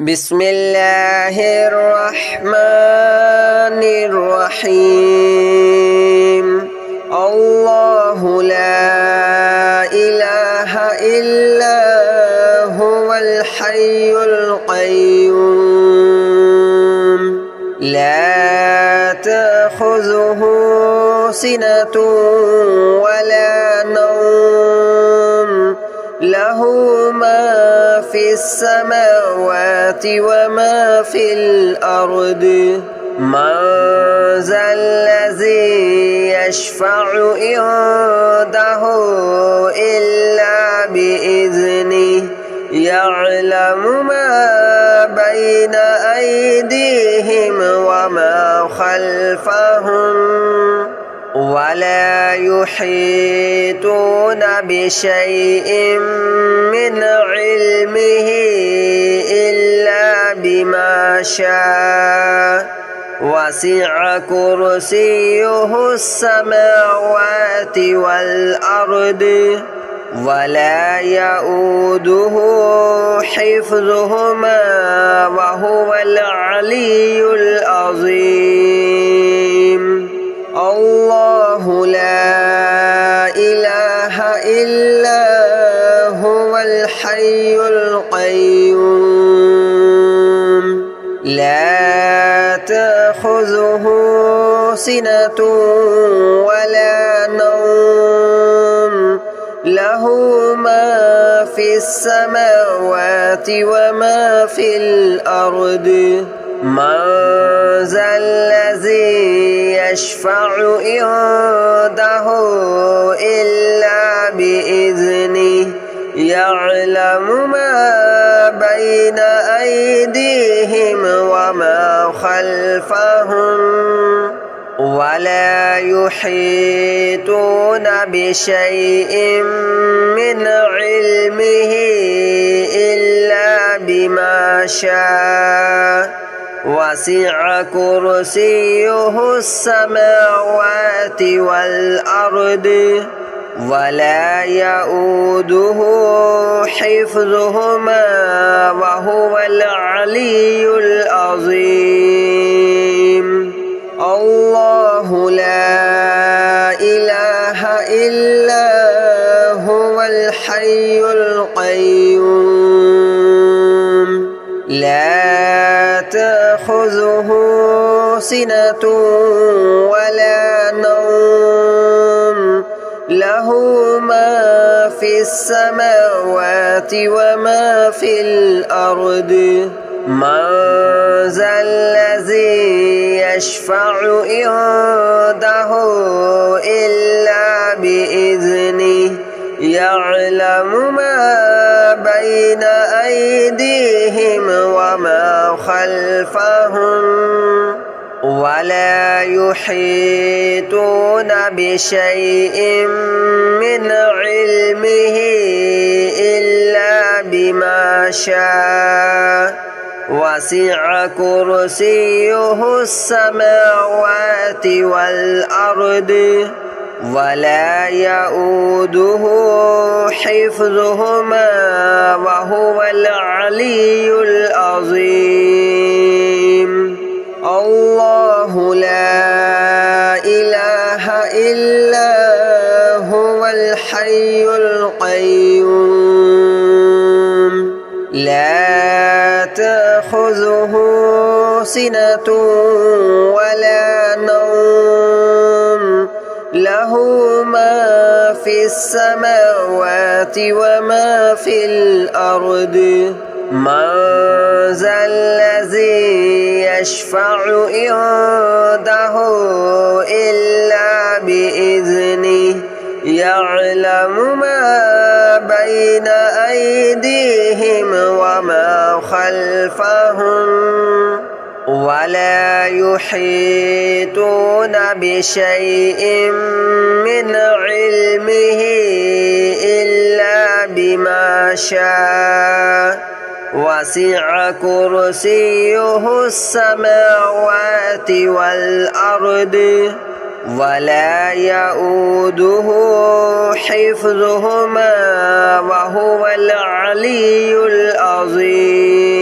بسم الله الرحمن الرحيم الله لا إله إلا هو الحي القيوم لا تأخذه سنة ولا نوم له ما في السماوات وما في الأرض من ذا الذي يشفع عنده إلا بإذنه يعلم ما بين أيديهم وما خلفهم ولا يحيطون بشيء من علمه إلا بما شاء وسع كرسيه السماوات والأرض ولا يؤوده حفظهما وهو العلي العظيم الله لا إله إلا هو الحي القيوم لا تأخذه سنة ولا نوم له ما في السماوات وما في الأرض من ذا الذي يشفع عنده إلا بإذنه يعلم ما بين أيديهم وما خلفهم ولا يحيطون بشيء من علمه إلا بما شاء وسع كرسيه السماوات والأرض ولا يؤوده حفظهما وهو العلي العظيم الله لا إله إلا هو الحي القيوم لا تأخذه سنة ولا نوم له ما في السماوات وما في الأرض من ذا الذي يشفع عنده إلا بإذنه يعلم ما بين أيديهم وما خلفهم ولا يحيطون بشيء من علمه إلا بما شاء وسع كرسيه السماوات والأرض ولا يؤوده حفظهما وهو العلي العظيم الله لا إله إلا هو الحي القيوم لا تأخذه سنة ولا نوم له ما في السماوات وما في الأرض من ذا الذي يشفع عنده إلا بإذنه يعلم ما بين أيديهم وما خلفهم ولا يحيطون بشيء من علمه إلا بما شاء وسع كرسيه السماوات والأرض ولا يؤوده حفظهما وهو العلي العظيم.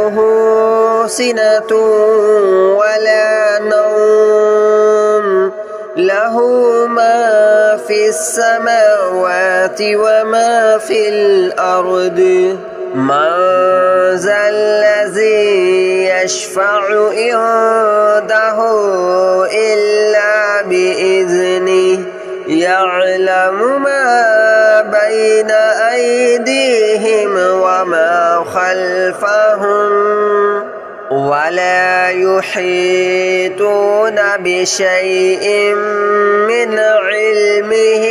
تأخذه سنة ولا نوم له ما في السماوات وما في الأرض من ذا الذي يشفع عنده إلا بإذنه يعلم ما بين أيديهم وما خلفهم ولا يحيطون بشيء من علمه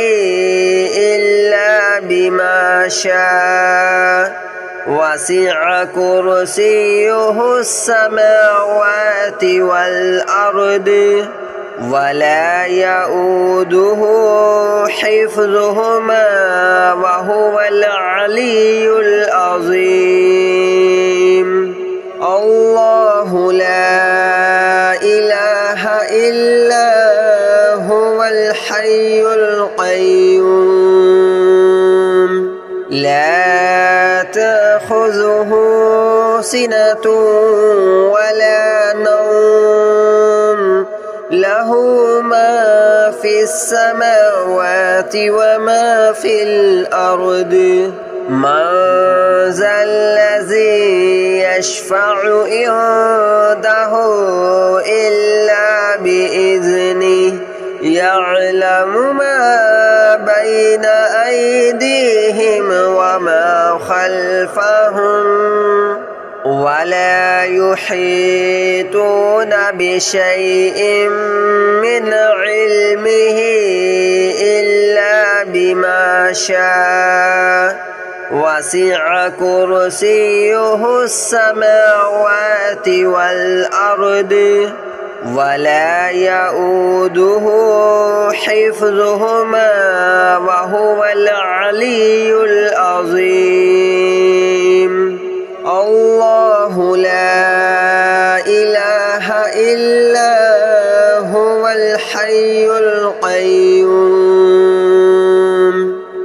إلا بما شاء وسع كرسيه السماوات والأرض ولا يؤوده حفظهما وهو العلي العظيم الله لا إله إلا هو الحي القيوم لا تأخذه سنة ولا نوم له ما في السماوات وما في الأرض من ذا الذي يشفع عنده إلا بإذنه يعلم ما بين أيديهم وما خلفهم ولا يحيطون بشيء من علمه إلا بما شاء وسع كرسيه السماوات والأرض ولا يؤوده حفظهما وهو العلي العظيم الله لا إله إلا هو الحي القيوم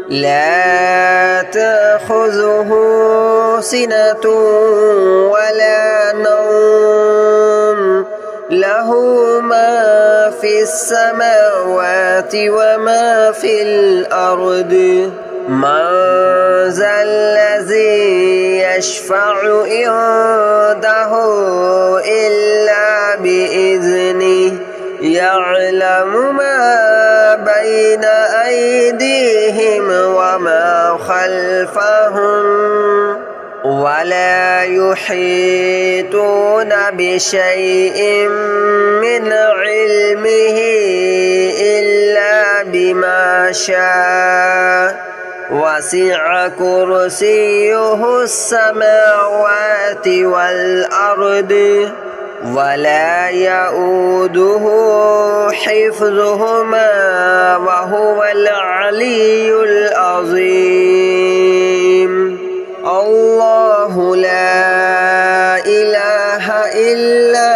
لا تأخذه سنة ولا نوم له ما في السماوات وما في الأرض من ذا الذي يشفع عنده إلا بإذنه يعلم ما بين أيديهم وما خلفهم ولا يحيطون بشيء من علمه إلا بما شاء وسع كرسيه السماوات والأرض ولا يؤوده حفظهما وهو العلي العظيم الله لا إله إلا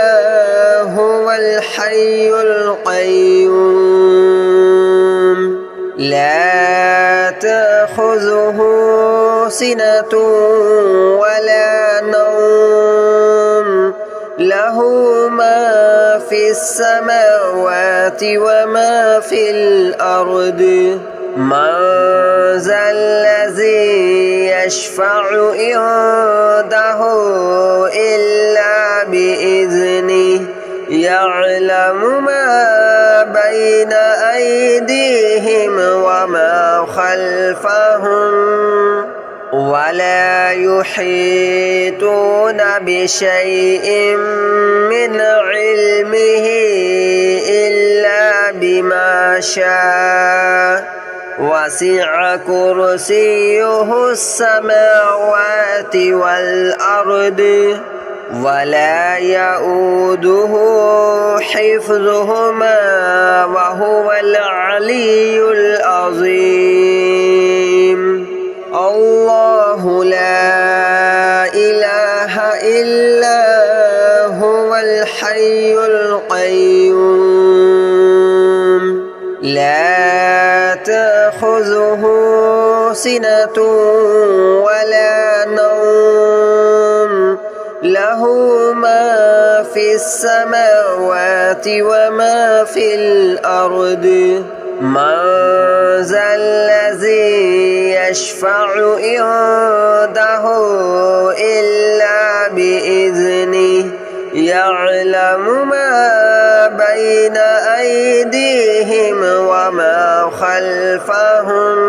هو الحي القيوم لا تأخذه سنة ولا نوم له ما في السماوات وما في الأرض من ذا الذي يشفع عنده إلا بإذنه يعلم ما بين أيديهم وما خلفهم ولا يحيطون بشيء من علمه إلا بما شاء وسع كرسيه السماوات والأرض ولا يؤوده حفظهما وهو العلي العظيم الله لا إله إلا هو الحي القيوم لا تأخذه سنة ولا نوم له له ما في السماوات وما في الأرض من ذا الذي يشفع عنده إلا بإذنه يعلم ما بين أيديهم وما خلفهم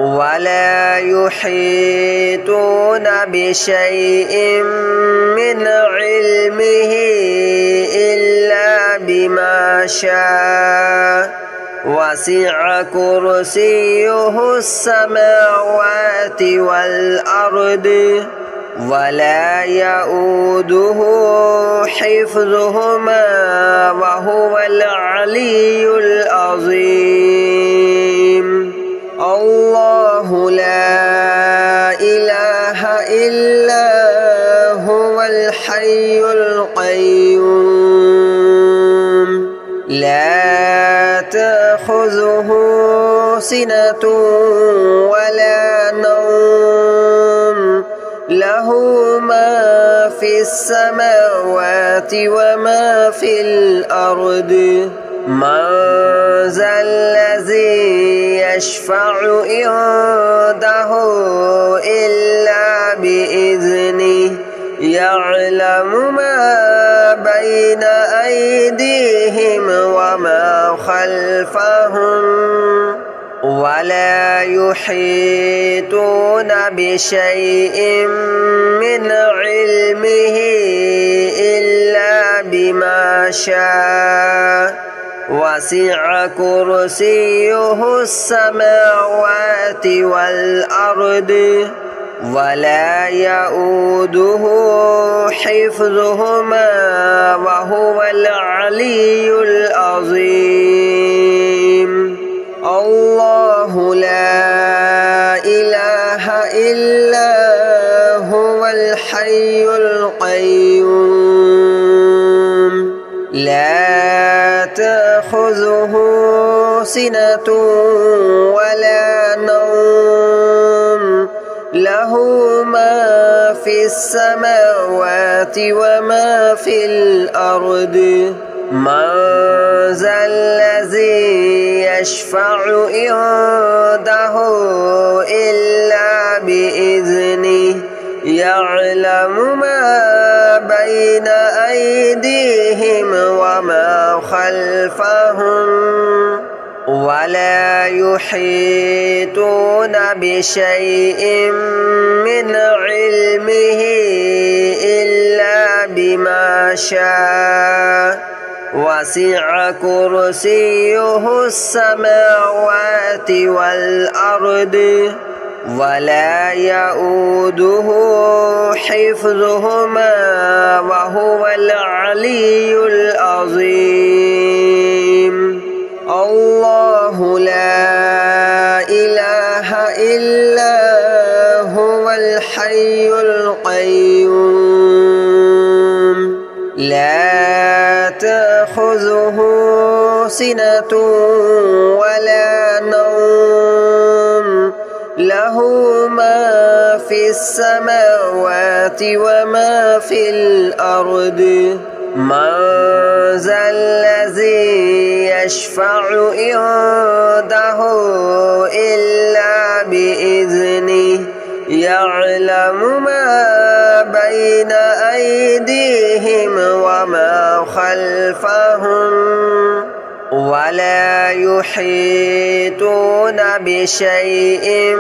ولا يحيطون بشيء من علمه إلا بما شاء وسع كرسيه السماوات والأرض ولا يؤوده حفظهما وهو العلي العظيم الله لا إله إلا هو الحي القيوم لا تأخذه سنة ولا نوم له ما في السماوات وما في الأرض من ذا الذي يشفع عنده إلا بإذنه يعلم ما بين أيديهم وما خلفهم ولا يحيطون بشيء من علمه إلا بما شاء وسع كرسيه السماوات والأرض ولا يؤوده حفظهما وهو العلي العظيم الله لا إله إلا هو الحي القيوم لا تأخذه سنة ولا نوم له ما في السماوات وما في الأرض من ذا الذي يشفع عنده إلا بإذنه يعلم ما بين أيديهم وما خلفهم ولا يحيطون بشيء من علمه إلا بما شاء وسع كرسيه السماوات والأرض ولا يؤوده حفظهما وهو العلي العظيم الله لا إله إلا هو الحي القيوم لا تأخذه سنة ولا نوم له ما في السماوات وما في الأرض من ذا الذي يشفع عنده إلا بإذنه يعلم ما بين أيديهم وما خلفهم ولا يحيطون بشيء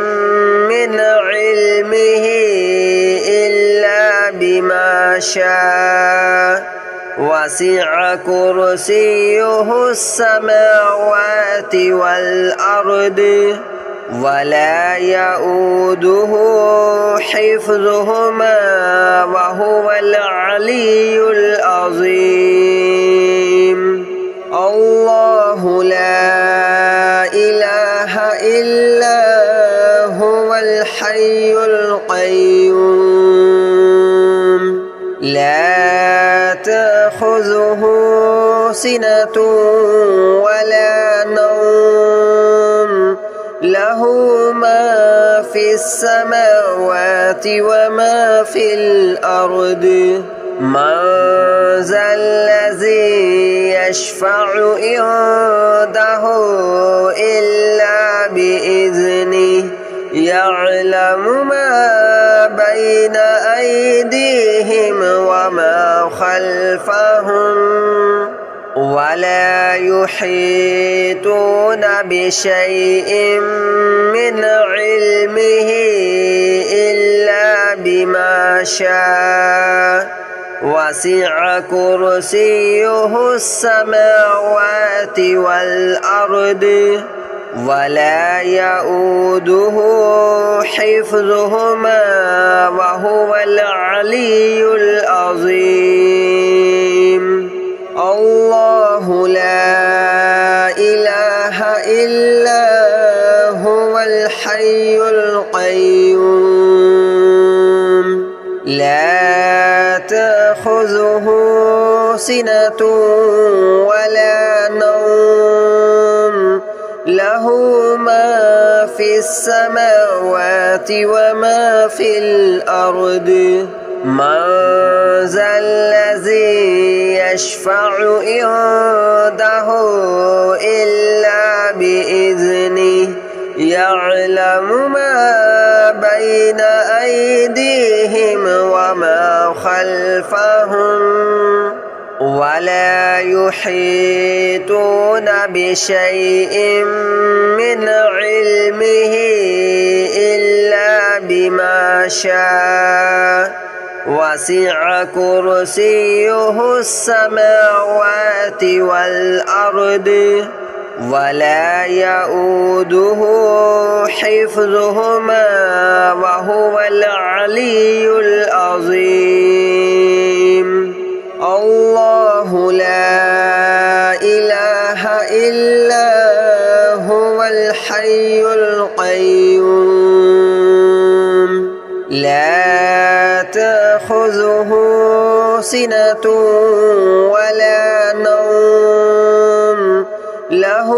من علمه إلا بما شاء وسع كرسيه السماوات والأرض ولا يؤوده حفظهما وهو العلي العظيم الله لا إله إلا هو الحي القيوم لا تأخذه سنة ولا نوم له له ما في السماوات وما في الأرض من ذا الذي يشفع عنده إلا بإذنه يعلم ما بين أيديهم وما خلفهم ولا يحيطون بشيء من علمه إلا بما شاء وسع كرسيه السماوات والأرض ولا يؤوده حفظهما وهو العلي العظيم الله لا إله إلا هو الحي القيوم لا تأخذه سنة ولا نوم له ما في السماوات وما في الأرض من ذا الذي يشفع عنده إلا بإذنه يعلم ما بين أيديهم وما خلفهم ولا يحيطون بشيء من علمه إلا بما شاء وسع كرسيه السماوات والأرض ولا يؤوده حفظهما وهو العلي العظيم الله لا إله إلا هو الحي القيوم لا تأخذه سنة ولا نوم له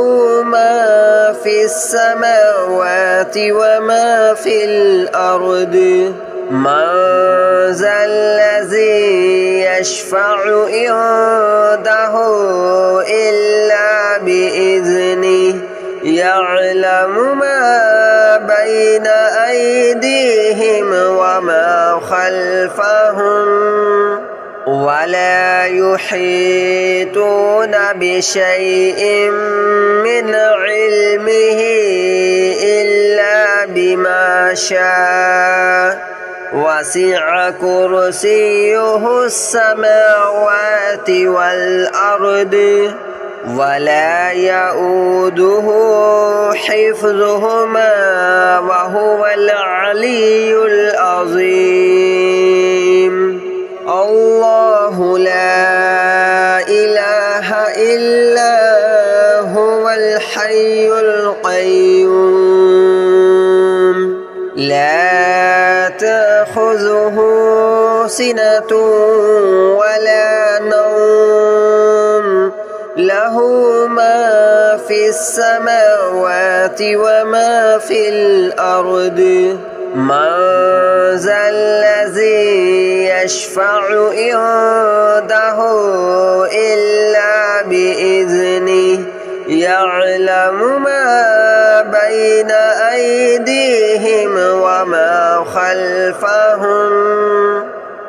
ما في السماوات وما في الأرض من ذا الذي يشفع عنده إلا بإذنه يعلم ما بين أيديهم وما خلفهم ولا يحيطون بشيء من علمه إلا بما شاء وسع كرسيه السماوات والأرض ولا يؤوده حفظهما وهو العلي العظيم الله لا إله إلا هو الحي القيوم لا تأخذه سنة ولا نوم له ما في السماوات وما في الأرض من ذا الذي يشفع عنده إلا بإذنه يعلم ما بين أيديهم وما خلفهم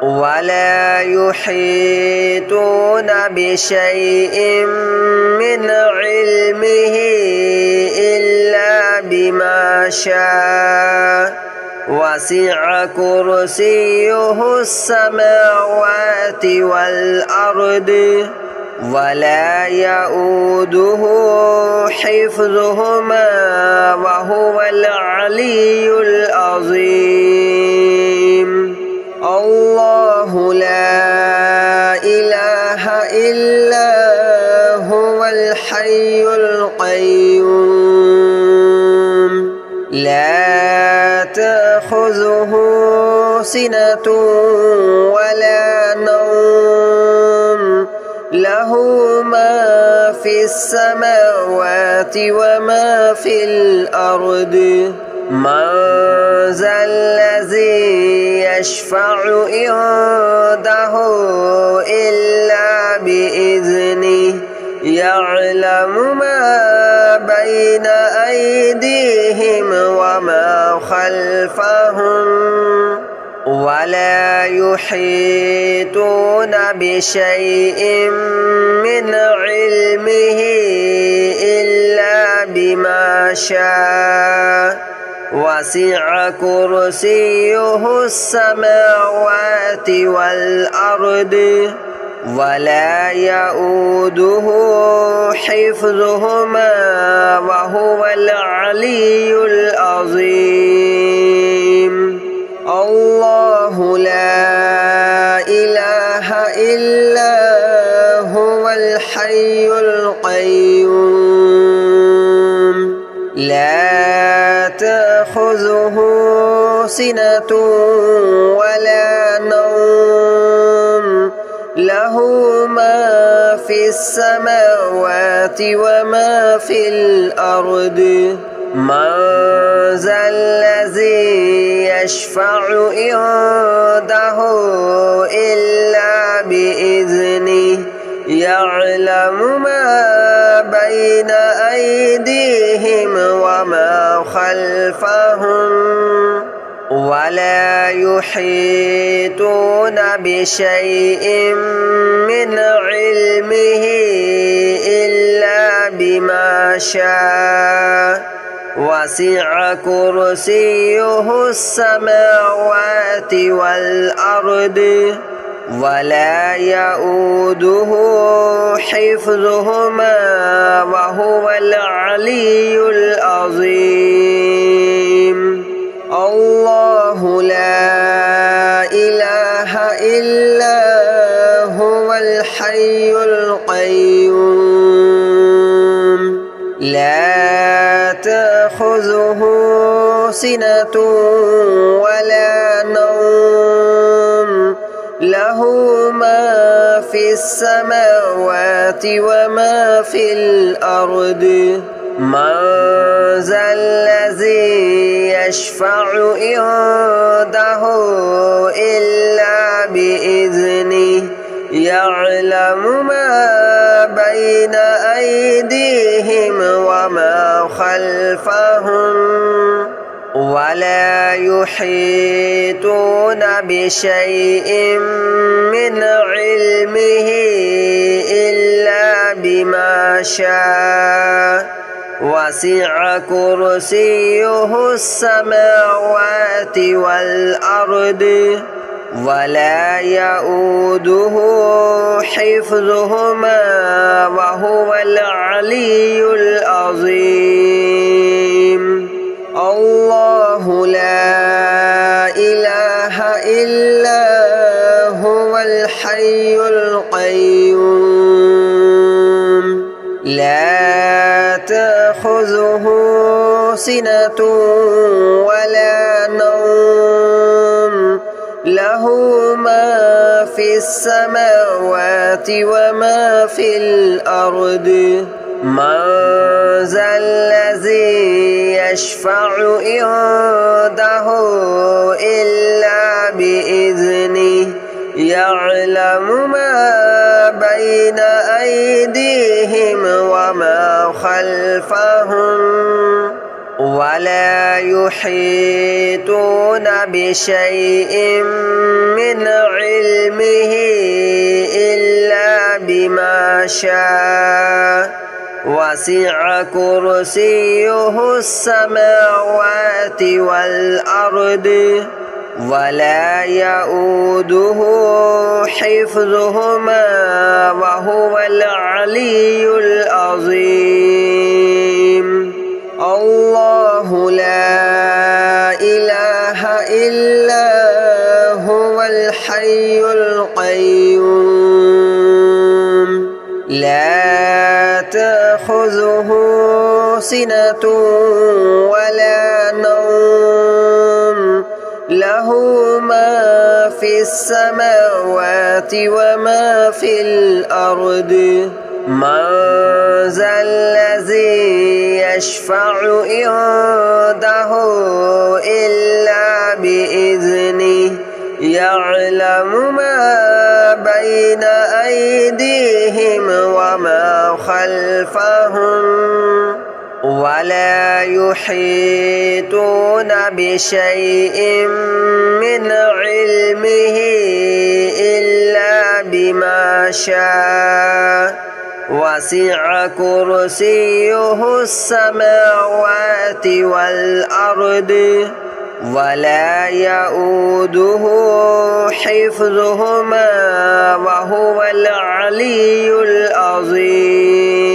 ولا يحيطون بشيء من علمه إلا بما شاء وسع كرسيه السماوات والأرض ولا يؤوده حفظهما وهو العلي العظيم الله لا إله إلا هو الحي القيوم لا تأخذه سنة ولا نوم له ما في السماوات وما في الأرض من ذا الذي يشفع عنده إلا بإذنه يعلم ما بين أيديهم وما خلفهم ولا يحيطون بشيء من علمه إلا بما شاء وسع كرسيه السماوات والأرض ولا يؤوده حفظهما وهو العلي العظيم الله لا إله إلا هو الحي القيوم لا تأخذه سنة ولا نوم له ما في السماوات وما في الأرض من ذا الذي يشفع عنده إلا بإذنه يعلم ما بين أيديهم وما خلفهم ولا يحيطون بشيء من علمه إلا بما شاء وسع كرسيه السماوات والأرض ولا يؤوده حفظهما وهو العلي العظيم الله لا إله إلا هو الحي القيوم لا تأخذه سنة ولا نوم له ما في السماوات وما في الأرض من ذا الذي يشفع عنده إلا بإذنه يعلم ما بين أيديهم وما خلفهم ولا يحيطون بشيء من علمه إلا بما شاء وسع كرسيه السماوات والأرض ولا يؤوده حفظهما وهو العلي العظيم الله لا إله إلا هو الحي القيوم لا تأخذه سنة ولا نوم له ما في السماوات وما في الأرض من ذا الذي يشفع عنده إلا بإذنه يعلم ما بين أيديهم وما خلفهم ولا يحيطون بشيء من علمه إلا بما شاء وسع كرسيه السماوات والأرض ولا يؤوده حفظهما وهو العلي العظيم الله لا إله إلا هو الحي القيوم لا تأخذه سنة ولا نوم له ما في السماوات وما في الأرض من ذا الذي يشفع عنده إلا بإذنه يعلم ما بين أيديهم وما خلفهم ولا يحيطون بشيء من علمه إلا بما شاء وسع كرسيه السماوات والأرض ولا يؤوده حفظهما وهو العلي العظيم.